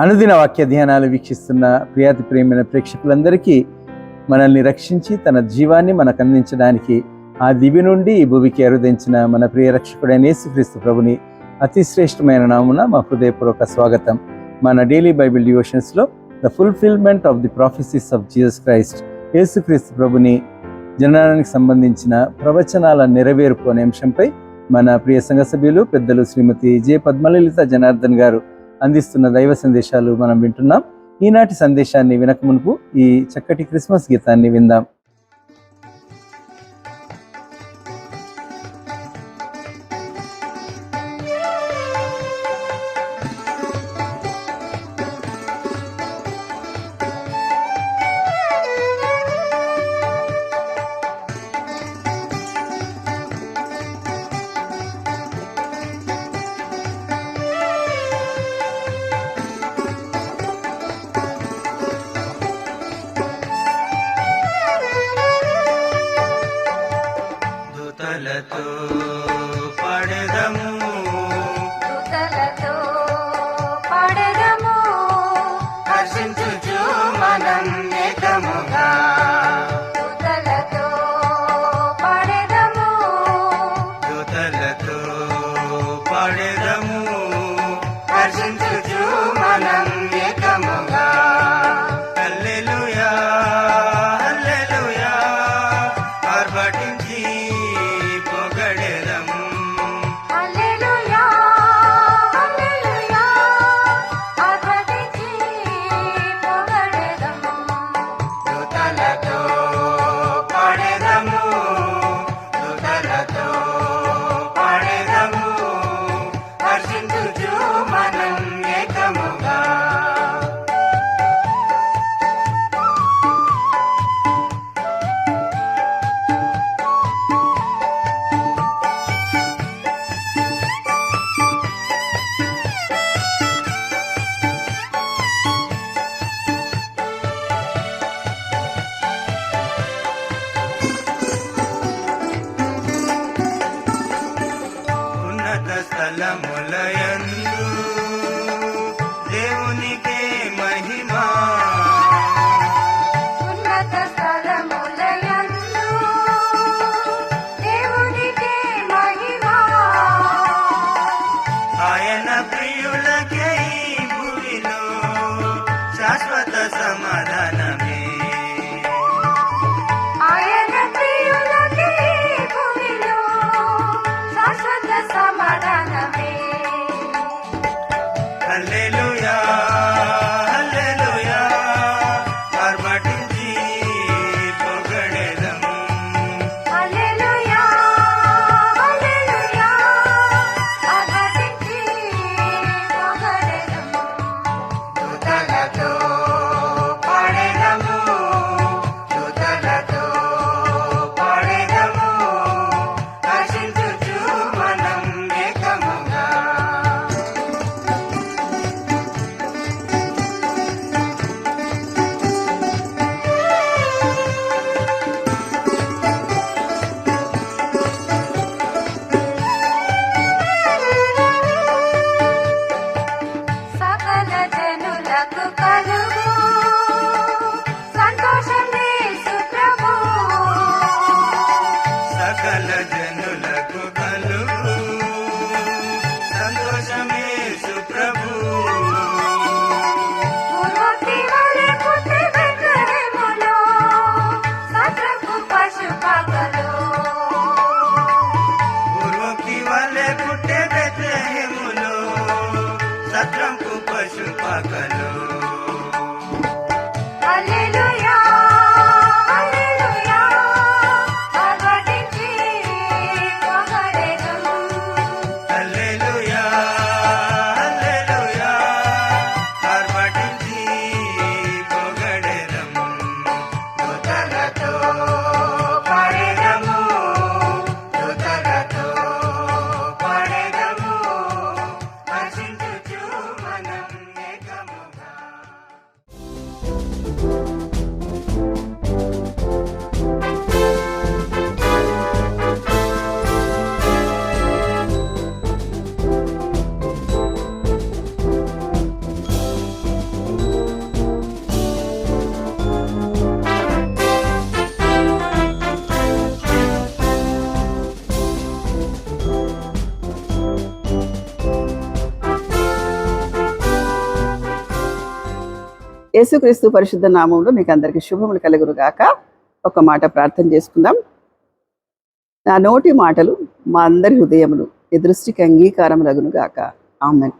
అనుదిన వాక్య ధ్యానాలు వీక్షిస్తున్న ప్రియాతి ప్రేమైన ప్రేక్షకులందరికీ మనల్ని రక్షించి తన జీవాన్ని మనకు అందించడానికి ఆ దివి నుండి ఈ భూమికి అరుదించిన మన ప్రియ రక్షకుడైన యేసుక్రీస్తు ప్రభుని అతి శ్రేష్టమైన నామున మా హృదయపూర్వక స్వాగతం. మన డైలీ బైబిల్ డివోషన్స్లో the fulfillment of the prophecies of Jesus Christ, యేసుక్రీస్తు ప్రభుని జననానికి సంబంధించిన ప్రవచనాల నెరవేర్పు అనే అంశంపై మన ప్రియ సంఘ సభ్యులు పెద్దలు శ్రీమతి జె పద్మలలిత జనార్దన్ గారు అందిస్తున్న దైవ సందేశాలు మనం వింటున్నాం. ఈనాటి సందేశాన్ని వినక మునుపు ఈ చక్కటి క్రిస్మస్ గీతాన్ని విందాం. యేసుక్రీస్తు పరిశుద్ధ నామంలో మీకు అందరికీ శుభములు కలుగునుగాక. ఒక మాట ప్రార్థన చేసుకుందాం. నా నోటి మాటలు మా అందరి హృదయములు ఈ దృష్టికి అంగీకారములగునుగాక. ఆమేన్.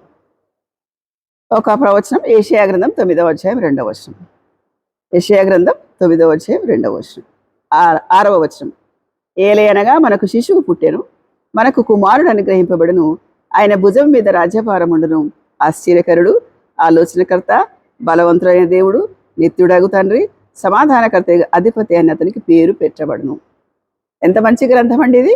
ఒక ప్రవచనం యెషయా గ్రంథం 9వ అధ్యాయం 2వ వచనం. యెషయా గ్రంథం 9వ అధ్యాయం 2వ వచనం, 6వ వచనం. ఏలయనగా మనకు శిశువు పుట్టెను, మనకు కుమారుడు అనుగ్రహింపబడును, ఆయన భుజం మీద రాజ్యభారముండును. ఆశ్చర్యకరుడు, ఆలోచనకర్త, బలవంతుడైన దేవుడు, నిత్యుడగు తండ్రి, సమాధానకర్త, అధిపతి అని అతనికి పేరు పెట్టబడును. ఎంత మంచి గ్రంథం అండి ఇది.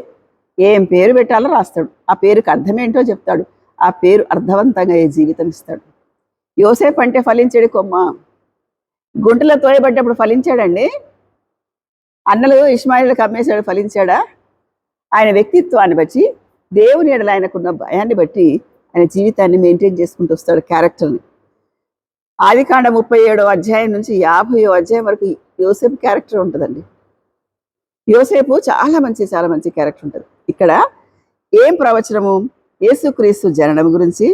ఏం పేరు పెట్టాలో రాస్తాడు, ఆ పేరుకి అర్థం ఏంటో చెప్తాడు, ఆ పేరు అర్థవంతంగా ఏ జీవితం ఇస్తాడు. యోసేపు అంటే ఫలించాడు కొమ్మ, గుంటలో తోయబడ్డప్పుడు ఫలించాడండి. అన్నలు ఇష్మాయిల్కి అమ్మేశాడు, ఫలించాడా? ఆయన వ్యక్తిత్వాన్ని బట్టి, దేవుని ఎడల ఆయనకున్న భయాన్ని బట్టి ఆయన జీవితాన్ని మెయింటైన్ చేసుకుంటూ వస్తాడు, క్యారెక్టర్ని. ఆదికాండ 37వ అధ్యాయం నుంచి 50వ అధ్యాయం వరకు యోసేపు క్యారెక్టర్ ఉంటుందండి. యోసేపు చాలా మంచి క్యారెక్టర్ ఉంటుంది. ఇక్కడ ఏం ప్రవచనము? యేసుక్రీస్తు జననం గురించి,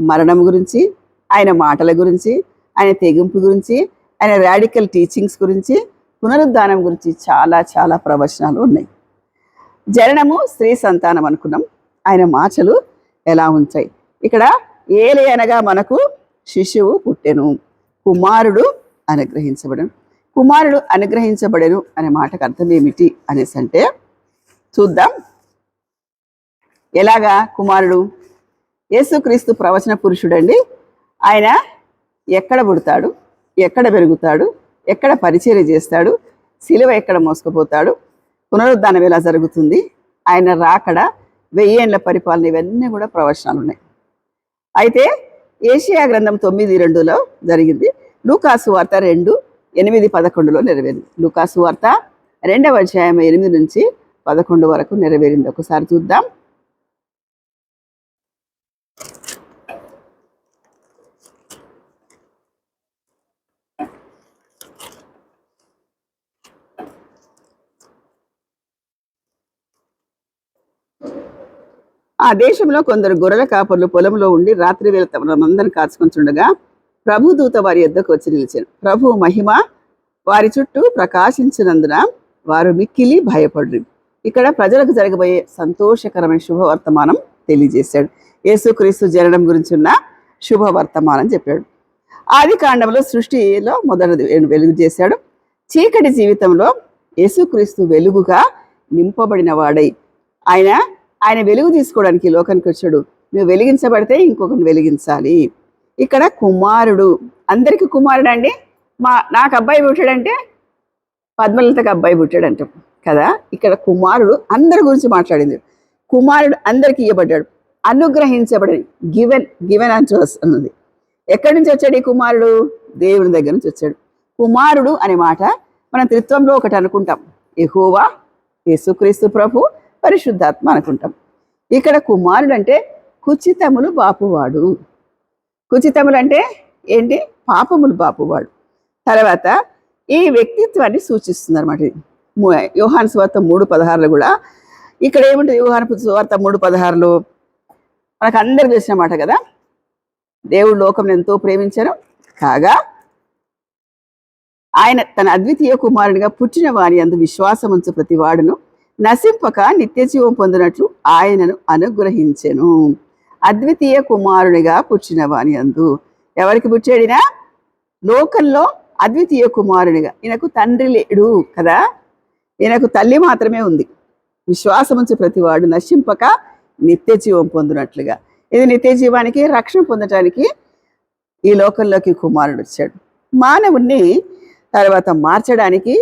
మరణం గురించి, ఆయన మాటల గురించి, ఆయన తెగింపు గురించి, ఆయన రాడికల్ టీచింగ్స్ గురించి, పునరుద్ధానం గురించి చాలా ప్రవచనాలు ఉన్నాయి. జననము స్త్రీ సంతానం అనుకున్నాం. ఆయన మాటలు ఎలా ఉంటాయి? ఇక్కడ ఏలి అనగా మనకు శిశువు పుట్టెను, కుమారుడు అనుగ్రహించబడను. కుమారుడు అనుగ్రహించబడెను అనే మాటకు అర్థం ఏమిటి అనేసి అంటే చూద్దాం. ఎలాగా కుమారుడు? యేసుక్రీస్తు ప్రవచన పురుషుడండి. ఆయన ఎక్కడ పుడతాడు, ఎక్కడ పెరుగుతాడు, ఎక్కడ పరిచర్య చేస్తాడు, శిలువ ఎక్కడ మోసుకుపోతాడు, పునరుద్ధానం ఎలా జరుగుతుంది, ఆయన రాకడ, 1000 ఏళ్ల పరిపాలన, ఇవన్నీ కూడా ప్రవచనాలు ఉన్నాయి. అయితే యెషయా గ్రంథం 9:2లో జరిగింది. లూకాసు వార్త 2:8-11లో నెరవేరింది. లూకాసు వార్త 2వ అధ్యాయం 8 నుంచి 11 వరకు నెరవేరింది. ఒకసారి చూద్దాం. ఆ దేశంలో కొందరు గొర్రెల కాపర్లు పొలంలో ఉండి రాత్రి వేళ తమ మందను కాచుకొంచుండగా ప్రభు దూత వారి యొద్దకు వచ్చి నిలిచాను. ప్రభు మహిమ వారి చుట్టూ ప్రకాశించినందున వారు మిక్కిలి భయపడ్రు. ఇక్కడ ప్రజలకు జరగబోయే సంతోషకరమైన శుభవర్తమానం తెలియజేశాడు. యేసుక్రీస్తు జననం గురించి ఉన్న శుభవర్తమానం చెప్పాడు. ఆది కాండంలో సృష్టిలో మొదటి వెలుగు చేశాడు. చీకటి జీవితంలో యేసుక్రీస్తు వెలుగుగా నింపబడిన వాడై ఆయన వెలుగు తీసుకోవడానికి లోకానికి వచ్చాడు. నువ్వు వెలిగించబడితే ఇంకొకరిని వెలిగించాలి. ఇక్కడ కుమారుడు, అందరికీ కుమారుడు అండి. నాకు అబ్బాయి పుట్టాడంటే పద్మలతకు అబ్బాయి పుట్టాడంట కదా. ఇక్కడ కుమారుడు అందరి గురించి మాట్లాడింది. కుమారుడు అందరికీ ఇవ్వబడ్డాడు, అనుగ్రహించబడి, గివెన్ అంటూ అన్నది. ఎక్కడి నుంచి వచ్చాడు ఈ కుమారుడు? దేవుని దగ్గర నుంచి వచ్చాడు. కుమారుడు అనే మాట మనం త్రిత్వంలో ఒకటి అనుకుంటాం, యెహోవా, యేసుక్రీస్తు ప్రభు, పరిశుద్ధాత్మ అనుకుంటాం. ఇక్కడ కుమారుడు అంటే కుచితములు బాపువాడు. కుచితములు అంటే ఏంటి? పాపములు బాపువాడు. తర్వాత ఈ వ్యక్తిత్వాన్ని సూచిస్తుంది అనమాట. యోహాను సువార్త 3:16లో కూడా ఇక్కడ ఏముంటుంది? యోహాను సువార్త 3:16లో మనకు అందరికి తెలిసిన మాట కదా. దేవుడు లోకం ఎంతో ప్రేమించారు కాగా ఆయన తన అద్వితీయ కుమారుడిగా పుట్టిన వారి అందు విశ్వాసం ఉంచు ప్రతి వాడును నశింపక నిత్య జీవం పొందినట్లు ఆయనను అనుగ్రహించెను. అద్వితీయ కుమారునిగా పుట్టిన వాని అందు ఎవరికి పుట్టాడినా? లోకంలో అద్వితీయ కుమారునిగా. ఈయనకు తండ్రి లేడు కదా, ఈయనకు తల్లి మాత్రమే ఉంది. విశ్వాసముంచు ప్రతివాడు నశింపక నిత్య జీవం పొందినట్లుగా. ఇది నిత్య జీవానికి, రక్షణ పొందటానికి ఈ లోకంలోకి కుమారుడు వచ్చాడు. మానవుణ్ణి తర్వాత మార్చడానికి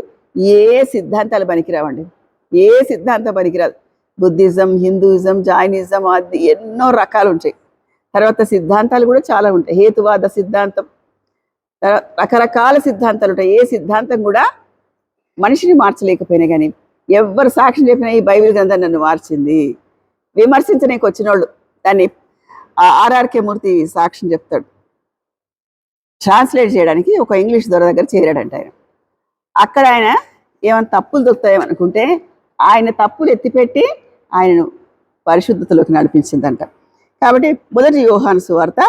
ఏ సిద్ధాంతాలు పనికిరావండి, ఏ సిద్ధాంతం పనికిరాదు. బుద్ధిజం, హిందూయిజం, జైనిజం, అది ఎన్నో రకాలు ఉంటాయి. తర్వాత సిద్ధాంతాలు కూడా చాలా ఉంటాయి. హేతువాద సిద్ధాంతం, రకరకాల సిద్ధాంతాలు ఉంటాయి. ఏ సిద్ధాంతం కూడా మనిషిని మార్చలేకపోయినా కానీ ఎవరు సాక్ష్యం చెప్పినా ఈ బైబిల్ గ్రంథం నన్ను మార్చింది. విమర్శించడానికి వచ్చిన వాళ్ళు దాన్ని ఆర్ఆర్కే మూర్తి సాక్ష్యం చెప్తాడు. ట్రాన్స్లేట్ చేయడానికి ఒక ఇంగ్లీష్ దొర దగ్గర చేరాడంట ఆయన. అక్కడ ఆయన ఏమైనా తప్పులు దొరుకుతాయేమనుకుంటే ఆయన తప్పులు ఎత్తిపెట్టి ఆయనను పరిశుద్ధతలోకి నడిపించిందంట. కాబట్టి మొదటి యోహాను సువార్త,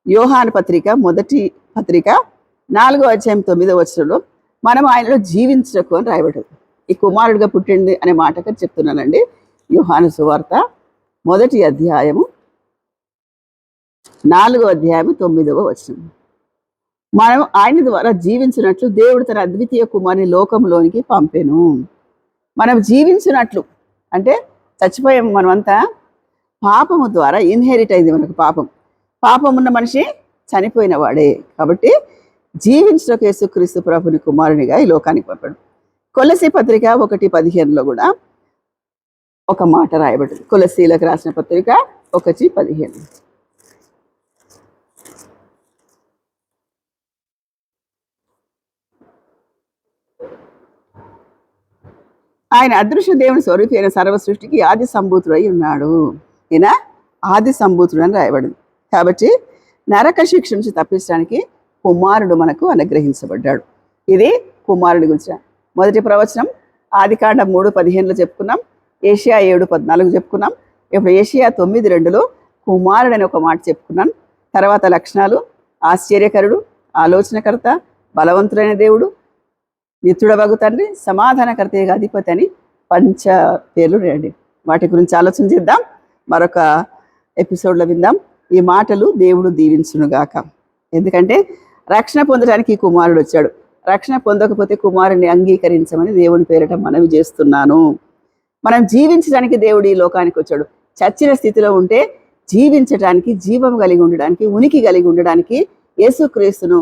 యోహాను పత్రిక, మొదటి పత్రిక 4వ అధ్యాయం 9వ వచనంలో మనం ఆయనలో జీవించకు అని రాయబడ్డది. ఈ కుమారుడిగా పుట్టింది అనే మాటగా చెప్తున్నానండి. యోహాను సువార్త 1వ అధ్యాయము 4వ అధ్యాయము 9వ వచనం. మనం ఆయన ద్వారా జీవించినట్లు దేవుడు తన అద్వితీయ కుమారుని లోకంలోనికి పంపెను. మనం జీవించినట్లు అంటే చచ్చిపోయాము మనమంతా. పాపము ద్వారా ఇన్హెరిట్ అయింది మనకు పాపం. పాపం ఉన్న మనిషి చనిపోయిన వాడే. కాబట్టి జీవించడానికి యేసుక్రీస్తు ప్రభుని కుమారునిగా ఈ లోకానికి పంపాడు. కొలసీ పత్రిక 1:15 కూడా ఒక మాట రాయబడింది. కొలసీలకు రాసిన పత్రిక 1:15. ఆయన అదృశ్య దేవుని స్వరూపి అయిన సర్వ సృష్టికి ఆది సంభూతుడై ఉన్నాడు. ఈయన ఆది సంభూతుడు అని రాయబడింది. కాబట్టి నరక శిక్ష నుంచి తప్పించడానికి కుమారుడు మనకు అనుగ్రహించబడ్డాడు. ఇది కుమారుడి గురించి. మొదటి ప్రవచనం ఆదికాండం 3:15 చెప్పుకున్నాం. ఏషియా 7:14 చెప్పుకున్నాం. ఇప్పుడు ఏషియా 9:2 కుమారుడు అని ఒక మాట చెప్పుకున్నాను. తర్వాత లక్షణాలు: ఆశ్చర్యకరుడు, ఆలోచనకర్త, బలవంతుడైన దేవుడు, నిత్యుడవగు తండ్రి, సమాధానకర్త అధిపతి అని పంచ పేర్లు రండి. వాటి గురించి ఆలోచన చేద్దాం. మరొక ఎపిసోడ్లో విందాం. ఈ మాటలు దేవుడు దీవించునుగాక. ఎందుకంటే రక్షణ పొందడానికి ఈ కుమారుడు వచ్చాడు. రక్షణ పొందకపోతే కుమారుడిని అంగీకరించమని దేవుని పేరిట మనవి చేస్తున్నాను. మనం జీవించడానికి దేవుడు ఈ లోకానికి వచ్చాడు. చచ్చిన స్థితిలో ఉంటే జీవించడానికి, జీవం కలిగి ఉండడానికి, ఉనికి కలిగి ఉండడానికి యేసుక్రీస్తును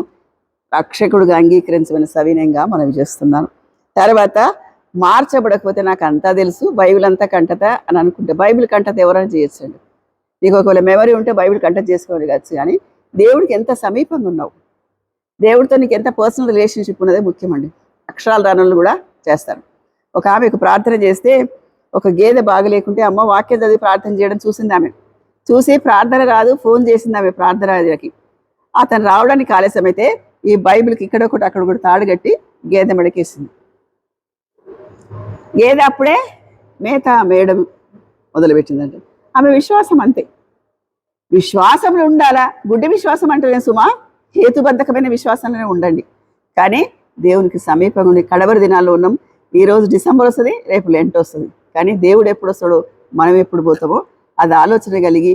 రక్షకుడుగా అంగీకరించమని సవినయంగా మనవి చేస్తున్నాను. తర్వాత మార్చబడకపోతే నాకు అంతా తెలుసు, బైబిల్ అంతా కంటత అని అనుకుంటే బైబిల్ కంటత ఎవరైనా చేయొచ్చండి. నీకు ఒకవేళ మెమరీ ఉంటే బైబిల్ కంటత చేసుకోవాలి కావచ్చు. కానీ దేవుడికి ఎంత సమీపంగా ఉన్నావు, దేవుడితో నీకు ఎంత పర్సనల్ రిలేషన్షిప్ ఉన్నదే ముఖ్యమండి. అక్షరాలు రానులు కూడా చేస్తారు. ఒక ఆమెకు ప్రార్థన చేస్తే ఒక గేదె బాగలేకుంటే అమ్మ వాక్యం చదివి ప్రార్థన చేయడం చూసింది. ఆమె చూసి ప్రార్థన రాదు, ఫోన్ చేసింది ఆమె ప్రార్థనకి. అతను రావడానికి ఆలస్యం అయితే ఈ బైబిల్కి ఇక్కడొకటి అక్కడ కూడా తాడు కట్టి గేదె మెడకేసింది. గేదె అప్పుడే మేత మేయడం మొదలుపెట్టిందంటే ఆమె విశ్వాసం అంతే. విశ్వాసంలో ఉండాలా, గుడ్డి విశ్వాసం అంటేనే సుమా, హేతుబద్ధకమైన విశ్వాసంలోనే ఉండండి. కానీ దేవునికి సమీపంగా ఉండి కడవరి దినాల్లో ఉన్నాం. ఈరోజు డిసెంబర్ వస్తుంది, రేపు లెంట్ వస్తుంది. కానీ దేవుడు ఎప్పుడు వస్తాడో మనం ఎప్పుడు పోతామో అది ఆలోచన కలిగి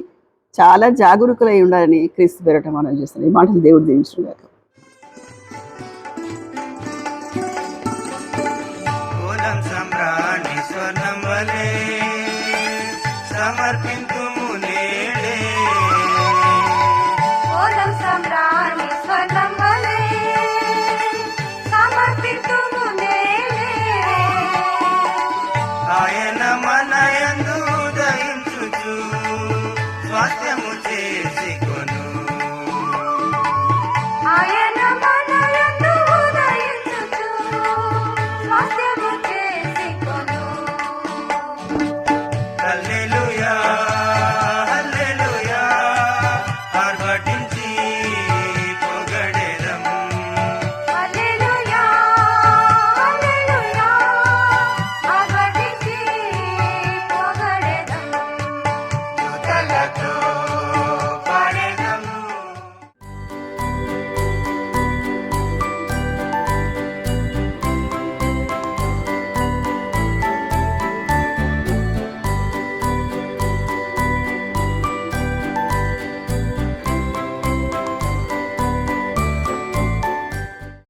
చాలా జాగరూకులై ఉండాలని క్రీస్తు పేరట మనం చేస్తున్నాం. ఈ మాటలు దేవుడు దీవించుగాక. సమర్పించు